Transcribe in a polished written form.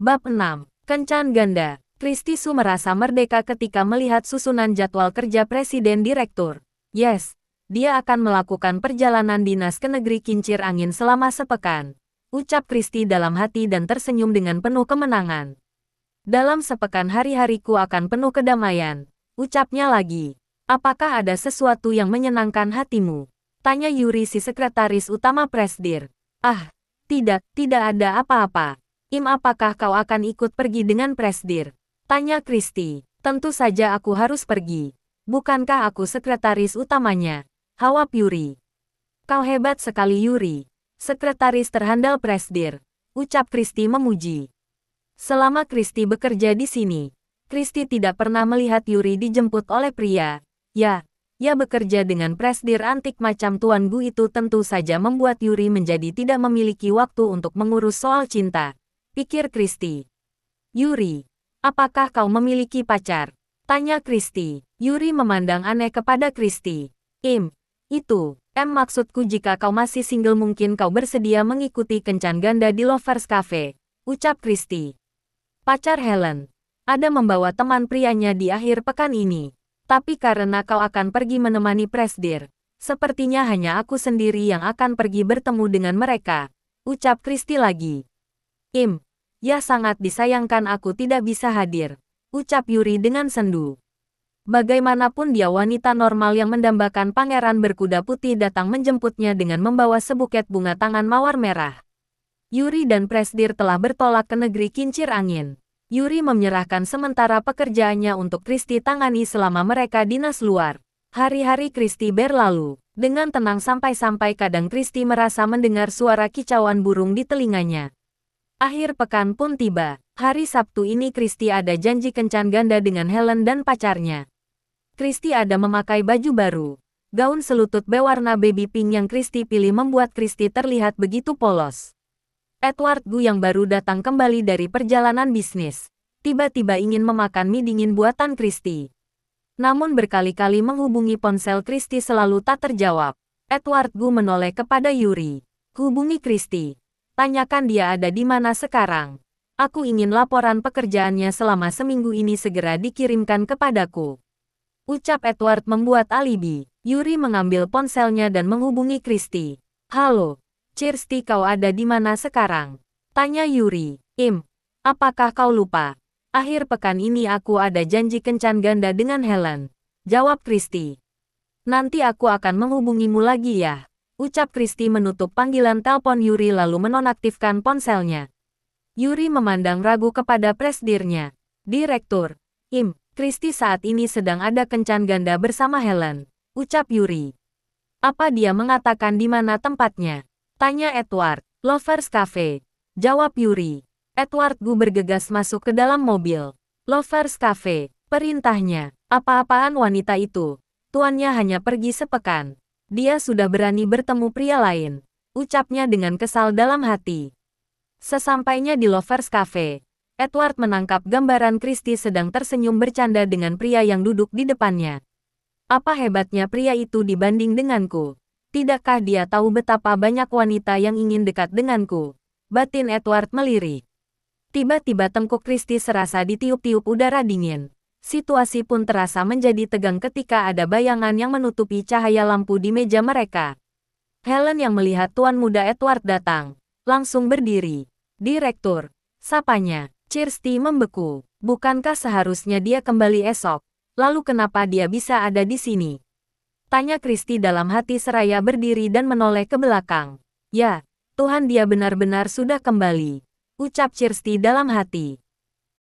Bab 6. Kencan Ganda. Kristi Su merasa merdeka ketika melihat susunan jadwal kerja Presiden Direktur. Yes, dia akan melakukan perjalanan dinas ke negeri kincir angin selama sepekan. Ucap Kristi dalam hati dan tersenyum dengan penuh kemenangan. Dalam sepekan hari-hariku akan penuh kedamaian. Ucapnya lagi. Apakah ada sesuatu yang menyenangkan hatimu? Tanya Yuri si sekretaris utama Presdir. Ah, tidak ada apa-apa. Im, apakah kau akan ikut pergi dengan Presdir? Tanya Kristi. Tentu saja aku harus pergi. Bukankah aku sekretaris utamanya? Jawab Yuri. Kau hebat sekali Yuri. Sekretaris terhandal Presdir. Ucap Kristi memuji. Selama Kristi bekerja di sini, Kristi tidak pernah melihat Yuri dijemput oleh pria. Ya, bekerja dengan Presdir antik macam Tuan Gu itu tentu saja membuat Yuri menjadi tidak memiliki waktu untuk mengurus soal cinta. Pikir Kristi. Yuri, apakah kau memiliki pacar? Tanya Kristi. Yuri memandang aneh kepada Kristi. Itu. Maksudku jika kau masih single mungkin kau bersedia mengikuti kencan ganda di Lovers Cafe. Ucap Kristi. Pacar Helen. Ada membawa teman prianya di akhir pekan ini. Tapi karena kau akan pergi menemani Presdir, sepertinya hanya aku sendiri yang akan pergi bertemu dengan mereka. Ucap Kristi lagi. Ya sangat disayangkan aku tidak bisa hadir. Ucap Yuri dengan sendu. Bagaimanapun dia wanita normal yang mendambakan pangeran berkuda putih datang menjemputnya dengan membawa sebuket bunga tangan mawar merah. Yuri dan Presdir telah bertolak ke negeri kincir angin. Yuri menyerahkan sementara pekerjaannya untuk Kristi tangani selama mereka dinas luar. Hari-hari Kristi berlalu dengan tenang sampai-sampai kadang Kristi merasa mendengar suara kicauan burung di telinganya. Akhir pekan pun tiba. Hari Sabtu ini Kristi ada janji kencan ganda dengan Helen dan pacarnya. Kristi ada memakai baju baru. Gaun selutut berwarna baby pink yang Kristi pilih membuat Kristi terlihat begitu polos. Edward Gu yang baru datang kembali dari perjalanan bisnis, tiba-tiba ingin memakan mie dingin buatan Kristi. Namun berkali-kali menghubungi ponsel Kristi selalu tak terjawab. Edward Gu menoleh kepada Yuri. Hubungi Kristi. Tanyakan dia ada di mana sekarang. Aku ingin laporan pekerjaannya selama seminggu ini segera dikirimkan kepadaku. Ucap Edward membuat alibi. Yuri mengambil ponselnya dan menghubungi Kristi. Halo, Kirsty, kau ada di mana sekarang? Tanya Yuri. Apakah kau lupa? Akhir pekan ini aku ada janji kencan ganda dengan Helen. Jawab Kristi. Nanti aku akan menghubungimu lagi ya. Ucap Kristi menutup panggilan telepon Yuri lalu menonaktifkan ponselnya. Yuri memandang ragu kepada Presdirnya. Direktur. Kristi saat ini sedang ada kencan ganda bersama Helen. Ucap Yuri. Apa dia mengatakan di mana tempatnya? Tanya Edward. Lovers Cafe. Jawab Yuri. Edward Gu bergegas masuk ke dalam mobil. Lovers Cafe. Perintahnya. Apa-apaan wanita itu? Tuannya hanya pergi sepekan. Dia sudah berani bertemu pria lain. Ucapnya dengan kesal dalam hati. Sesampainya di Lovers Cafe, Edward menangkap gambaran Kristi sedang tersenyum bercanda dengan pria yang duduk di depannya. Apa hebatnya pria itu dibanding denganku? Tidakkah dia tahu betapa banyak wanita yang ingin dekat denganku? Batin Edward melirik. Tiba-tiba tengkuk Kristi serasa ditiup-tiup udara dingin. Situasi pun terasa menjadi tegang ketika ada bayangan yang menutupi cahaya lampu di meja mereka. Helen yang melihat tuan muda Edward datang, langsung berdiri. Direktur, sapanya. Kirsty membeku. Bukankah seharusnya dia kembali esok? Lalu kenapa dia bisa ada di sini? Tanya Kristi dalam hati seraya berdiri dan menoleh ke belakang. Ya, Tuhan, dia benar-benar sudah kembali. Ucap Kirsty dalam hati.